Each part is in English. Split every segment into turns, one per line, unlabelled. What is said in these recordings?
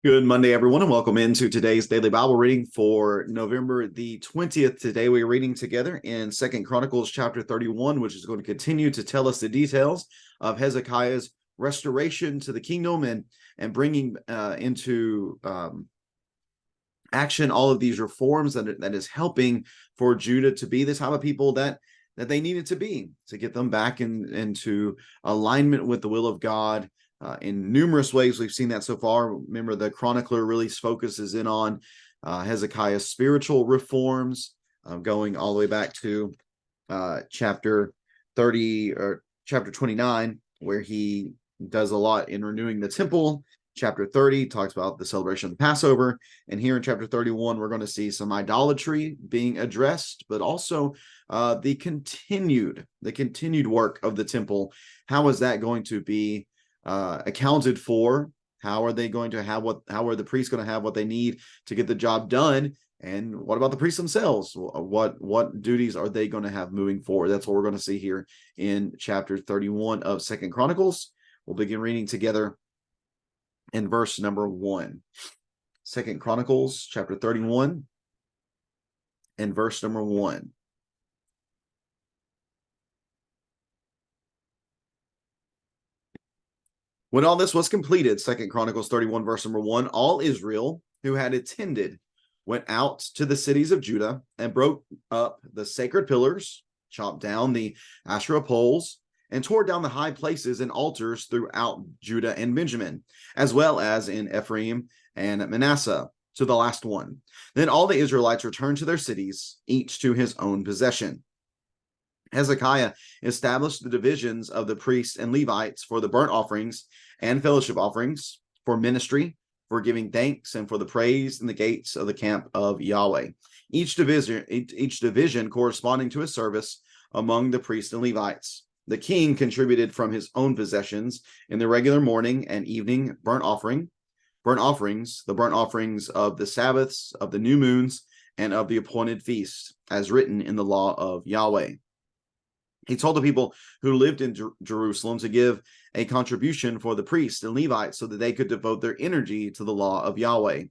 Good Monday, everyone, and welcome into today's daily Bible reading for November the 20th. Today we are reading together in Second Chronicles chapter 31, which is going to continue to tell us the details of Hezekiah's restoration to the kingdom and bringing into action all of these reforms that is helping for Judah to be the type of people that they needed to be, to get them back into alignment with the will of God. In numerous ways, we've seen that so far. Remember, the chronicler really focuses in on Hezekiah's spiritual reforms, going all the way back to chapter 30 or chapter 29, where he does a lot in renewing the temple. Chapter 30 talks about the celebration of the Passover. And here in chapter 31, we're going to see some idolatry being addressed, but also the continued work of the temple. How is that going to be accounted for? How are they going to have how are the priests going to have what they need to get the job done? And what about the priests themselves? What duties are they going to have moving forward? That's what we're going to see here in chapter 31 of Second Chronicles. We'll begin reading together in verse number 1. Second Chronicles chapter 31 and verse number 1. When all this was completed, Second Chronicles 31, verse number 1, all Israel who had attended went out to the cities of Judah and broke up the sacred pillars, chopped down the Asherah poles, and tore down the high places and altars throughout Judah and Benjamin, as well as in Ephraim and Manasseh, to the last one. Then all the Israelites returned to their cities, each to his own possession. Hezekiah established the divisions of the priests and Levites for the burnt offerings and fellowship offerings, for ministry, for giving thanks, and for the praise in the gates of the camp of Yahweh. Each division corresponding to his service among the priests and Levites. The king contributed from his own possessions in the regular morning and evening burnt offerings, the burnt offerings of the Sabbaths, of the new moons, and of the appointed feasts, as written in the law of Yahweh. He told the people who lived in Jerusalem to give a contribution for the priests and Levites so that they could devote their energy to the law of Yahweh.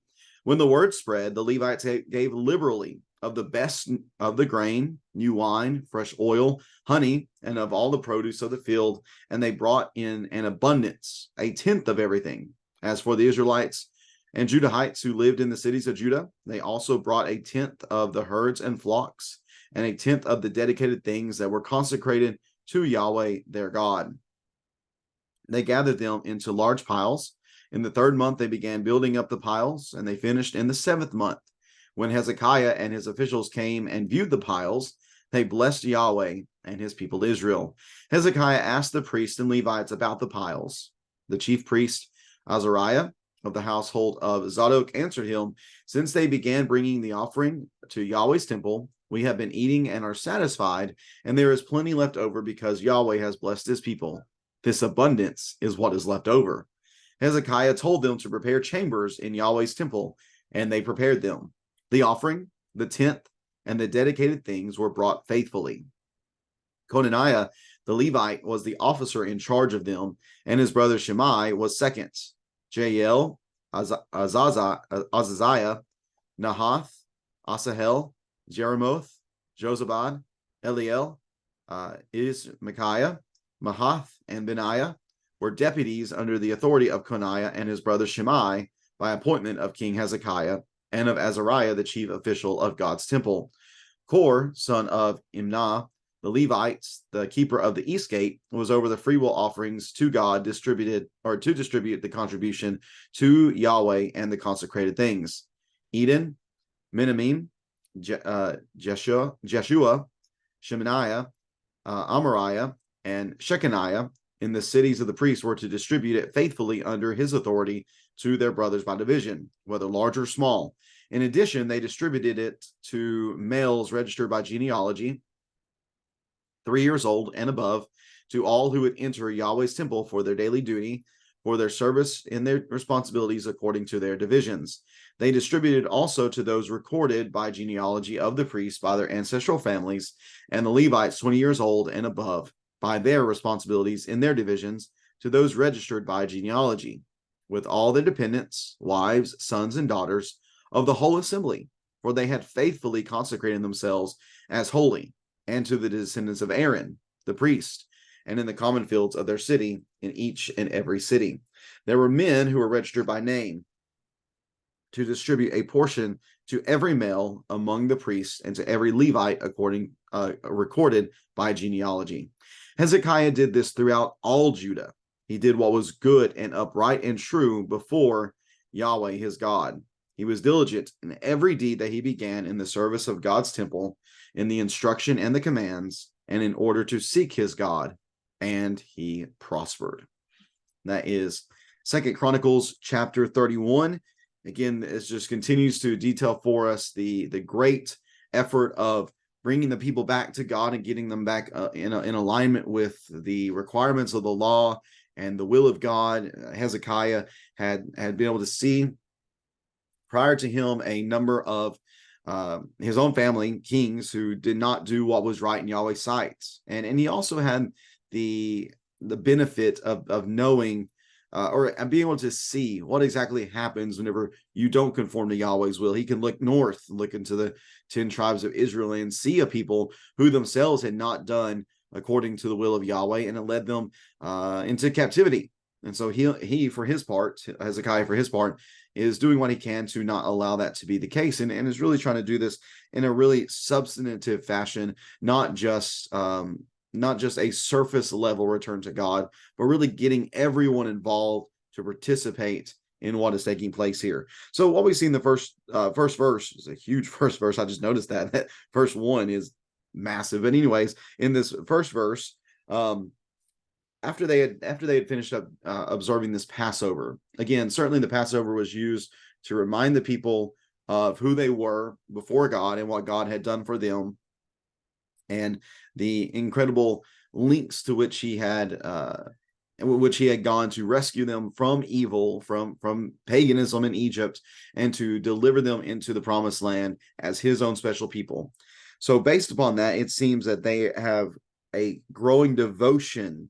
When the word spread, the Levites gave liberally of the best of the grain, new wine, fresh oil, honey, and of all the produce of the field, and they brought in an abundance, a tenth of everything. As for the Israelites and Judahites who lived in the cities of Judah, they also brought a tenth of the herds and flocks, and a tenth of the dedicated things that were consecrated to Yahweh their God. They gathered them into large piles. In the third month, they began building up the piles, and they finished in the seventh month. When Hezekiah and his officials came and viewed the piles, they blessed Yahweh and his people Israel. Hezekiah asked the priests and Levites about the piles. The chief priest, Azariah, of the household of Zadok, answered him, "Since they began bringing the offering to Yahweh's temple, we have been eating and are satisfied, and there is plenty left over because Yahweh has blessed his people. This abundance is what is left over." Hezekiah told them to prepare chambers in Yahweh's temple, and they prepared them. The offering, the tenth, and the dedicated things were brought faithfully. Conaniah, the Levite, was the officer in charge of them, and his brother Shimei was second. Jael, Azaziah, Nahath, Asahel, Jeremoth, Jozabad, Eliel, Micaiah, Mahath, and Benaiah were deputies under the authority of Conaiah and his brother Shimei by appointment of King Hezekiah and of Azariah, the chief official of God's temple. Kor, son of Imnah, the Levites, the keeper of the east gate, was over the freewill offerings to God to distribute the contribution to Yahweh and the consecrated things. Eden, Minamim, Jeshua, Shemaniah, Amariah, and Shechaniah in the cities of the priests were to distribute it faithfully under his authority to their brothers by division, whether large or small. In addition, they distributed it to males registered by genealogy, 3 years old and above, to all who would enter Yahweh's temple for their daily duty, for their service in their responsibilities according to their divisions. They distributed also to those recorded by genealogy of the priests by their ancestral families, and the Levites 20 years old and above by their responsibilities in their divisions to those registered by genealogy. with all the dependents, wives, sons, and daughters of the whole assembly, for they had faithfully consecrated themselves as holy, and to the descendants of Aaron, the priest, and in the common fields of their city, in each and every city. There were men who were registered by name to distribute a portion to every male among the priests and to every Levite according recorded by genealogy. Hezekiah did this throughout all Judah. He did what was good and upright and true before Yahweh his God. He was diligent in every deed that he began in the service of God's temple, in the instruction and the commands, and in order to seek his God, and he prospered. That is 2 Chronicles chapter 31. Again, it just continues to detail for us the great effort of bringing the people back to God and getting them back in alignment with the requirements of the law and the will of God. Hezekiah had been able to see prior to him a number of his own family, kings, who did not do what was right in Yahweh's sight. And he also had the benefit of knowing or being able to see what exactly happens whenever you don't conform to Yahweh's will. He can look north, look into the 10 tribes of Israel, and see a people who themselves had not done according to the will of Yahweh, and it led them into captivity. And so he for his part, Hezekiah for his part, is doing what he can to not allow that to be the case, and is really trying to do this in a really substantive fashion, not just a surface level return to God, but really getting everyone involved to participate in what is taking place here. So what we see in the first verse is a huge first verse. I just noticed that verse 1 is massive. But anyways, in this first verse, after they had finished up observing this Passover, again, certainly the Passover was used to remind the people of who they were before God and what God had done for them, and the incredible lengths to which he had gone to rescue them from evil, from paganism in Egypt, and to deliver them into the promised land as his own special people. So based upon that, it seems that they have a growing devotion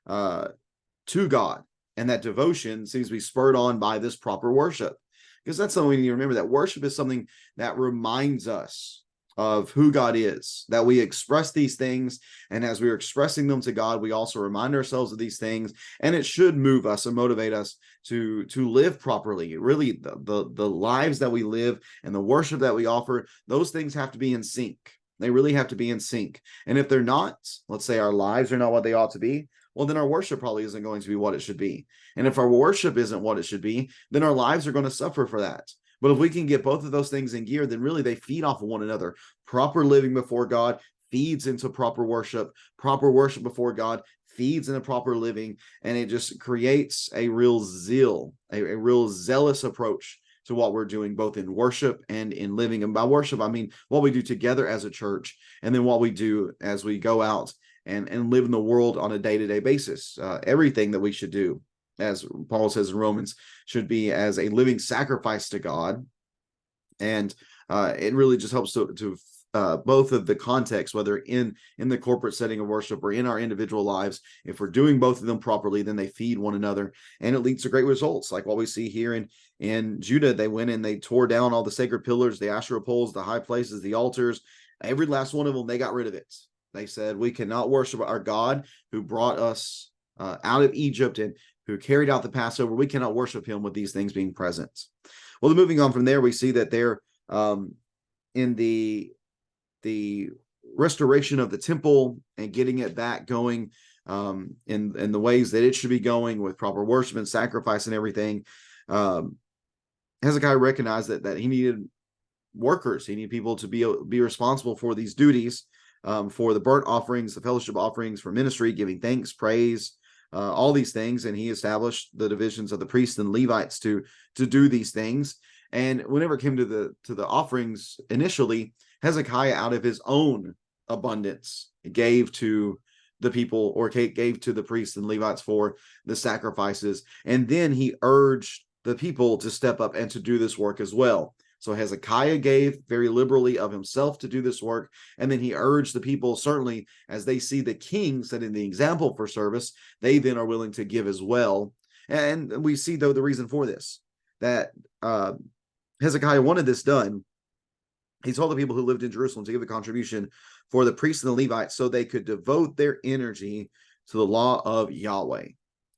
to God, and that devotion seems to be spurred on by this proper worship, because that's something we need to remember, that worship is something that reminds us of who God is, that we express these things, and as we are expressing them to God, we also remind ourselves of these things, and it should move us and motivate us to live properly. Really, the lives that we live and the worship that we offer, those things have to be in sync. They really have to be in sync. And if they're not, let's say our lives are not what they ought to be, well, then our worship probably isn't going to be what it should be. And if our worship isn't what it should be, then our lives are going to suffer for that. But if we can get both of those things in gear, then really they feed off of one another. Proper living before God feeds into proper worship. Proper worship before God feeds into proper living. And it just creates a real zeal, a real zealous approach to what we're doing, both in worship and in living. And by worship, I mean what we do together as a church, and then what we do as we go out and live in the world on a day-to-day basis. Everything that we should do, as Paul says in Romans, should be as a living sacrifice to God. And it really just helps to both of the context, whether in the corporate setting of worship or in our individual lives. If we're doing both of them properly, then they feed one another, and it leads to great results, like what we see here in Judah. They went and they tore down all the sacred pillars, the Asherah poles, the high places, the altars, every last one of them. They got rid of it. They said, we cannot worship our God who brought us out of Egypt and who carried out the Passover. We cannot worship him with these things being present. Well, moving on from there, we see that they're in the restoration of the temple and getting it back going in the ways that it should be going, with proper worship and sacrifice and everything. Hezekiah recognized that he needed workers. He needed people to be responsible for these duties, for the burnt offerings, the fellowship offerings, for ministry, giving thanks, praise, all these things. And he established the divisions of the priests and Levites to do these things. And whenever it came to the offerings, initially Hezekiah, out of his own abundance, gave to the people, or gave to the priests and Levites for the sacrifices. And then he urged the people to step up and to do this work as well. So Hezekiah gave very liberally of himself to do this work, and then he urged the people, certainly as they see the king setting the example for service, they then are willing to give as well. And we see, though, the reason for this, that Hezekiah wanted this done. He told the people who lived in Jerusalem to give a contribution for the priests and the Levites so they could devote their energy to the law of Yahweh.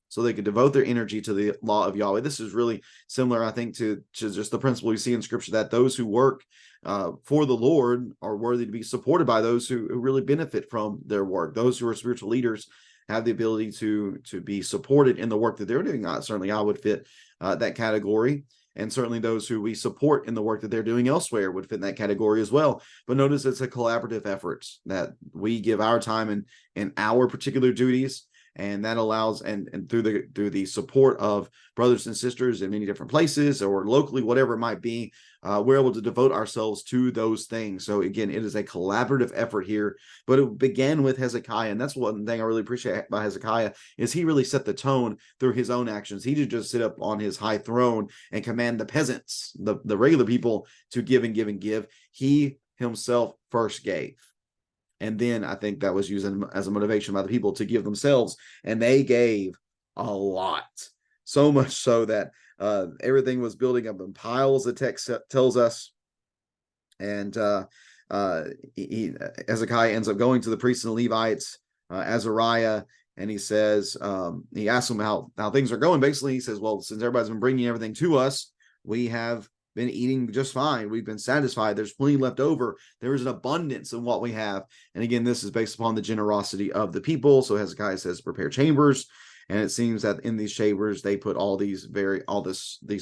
So they could devote their energy to the law of Yahweh. This is really similar, I think, to just the principle you see in Scripture, that those who work for the Lord are worthy to be supported by those who really benefit from their work. Those who are spiritual leaders have the ability to be supported in the work that they're doing. Certainly, I would fit that category. And certainly those who we support in the work that they're doing elsewhere would fit in that category as well. But notice it's a collaborative effort that we give our time in our particular duties, and that allows, and through the support of brothers and sisters in many different places or locally, whatever it might be, we're able to devote ourselves to those things. So again, it is a collaborative effort here, but it began with Hezekiah. And that's one thing I really appreciate about Hezekiah, is he really set the tone through his own actions. He didn't just sit up on his high throne and command the peasants, the regular people, to give and give and give. He himself first gave. And then I think that was used as a motivation by the people to give themselves. And they gave a lot. So much so that everything was building up in piles, the text tells us. And Hezekiah ends up going to the priests and Levites, Azariah, and he says, he asks them how things are going. Basically, he says, well, since everybody's been bringing everything to us, we have been eating just fine. We've been satisfied. There's plenty left over. There is an abundance in what we have. And again, this is based upon the generosity of the people. So Hezekiah says, prepare chambers. And it seems that in these chambers, they put these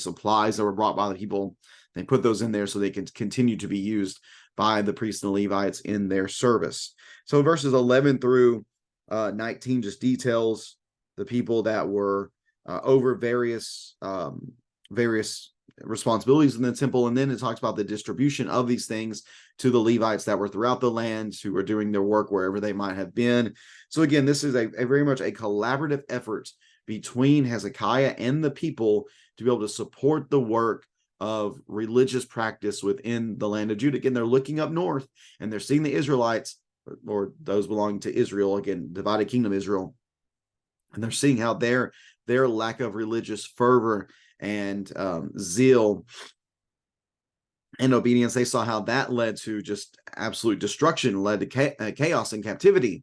supplies that were brought by the people. They put those in there so they can continue to be used by the priests and the Levites in their service. So verses 11 through 19 just details the people that were over various responsibilities in the temple, and then it talks about the distribution of these things to the Levites that were throughout the land, who were doing their work wherever they might have been. So again, this is a very much a collaborative effort between Hezekiah and the people to be able to support the work of religious practice within the land of Judah. Again, they're looking up north and they're seeing the Israelites, or those belonging to Israel, again, divided kingdom Israel, and they're seeing how their lack of religious fervor and zeal and obedience, they saw how that led to just absolute destruction, led to chaos and captivity.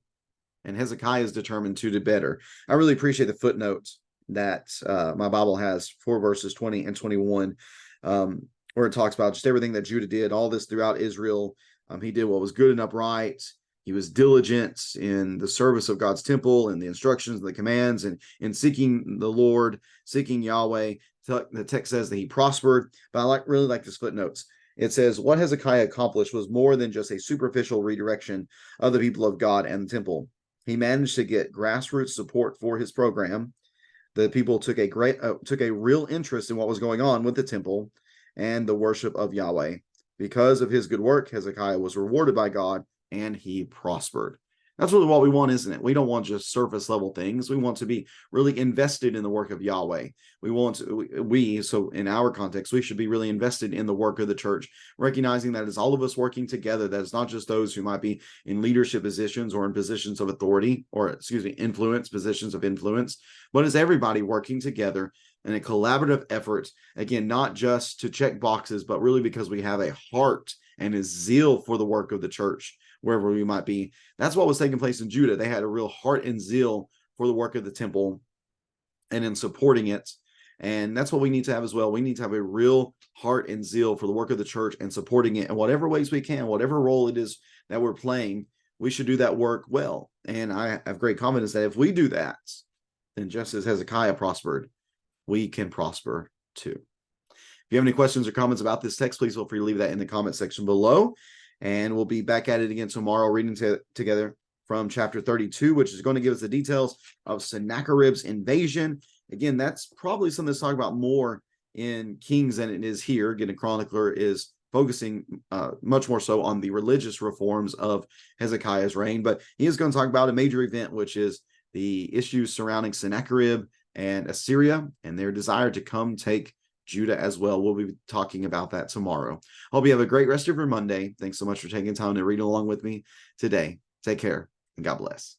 And Hezekiah is determined to do better. I really appreciate the footnotes that my Bible has for verses 20 and 21, where it talks about just everything that Judah did, all this throughout Israel. He did what was good and upright. He was diligent in the service of God's temple and the instructions and the commands, and in seeking the Lord, seeking Yahweh. The text says that he prospered, but I really like this footnotes. It says, what Hezekiah accomplished was more than just a superficial redirection of the people of God and the temple. He managed to get grassroots support for his program. The people took a real interest in what was going on with the temple and the worship of Yahweh. Because of his good work, Hezekiah was rewarded by God, and he prospered. That's really what we want, isn't it? We don't want just surface level things. We want to be really invested in the work of Yahweh. So in our context, we should be really invested in the work of the church, recognizing that it's all of us working together, that it's not just those who might be in leadership positions or in positions of authority, or positions of influence, but it's everybody working together in a collaborative effort. Again, not just to check boxes, but really because we have a heart and a zeal for the work of the church, wherever we might be. That's what was taking place in Judah. They had a real heart and zeal for the work of the temple and in supporting it. And that's what we need to have as well. We need to have a real heart and zeal for the work of the church and supporting it in whatever ways we can, whatever role it is that we're playing. We should do that work well. And I have great confidence that if we do that, then just as Hezekiah prospered, we can prosper too. If you have any questions or comments about this text, please feel free to leave that in the comment section below. And we'll be back at it again tomorrow, reading together from chapter 32, which is going to give us the details of Sennacherib's invasion. Again, that's probably something that's talked about more in Kings than it is here. Again, a chronicler is focusing much more so on the religious reforms of Hezekiah's reign. But he is going to talk about a major event, which is the issues surrounding Sennacherib and Assyria and their desire to come take Judah as well. We'll be talking about that tomorrow. Hope you have a great rest of your Monday. Thanks so much for taking time to read along with me today. Take care and God bless.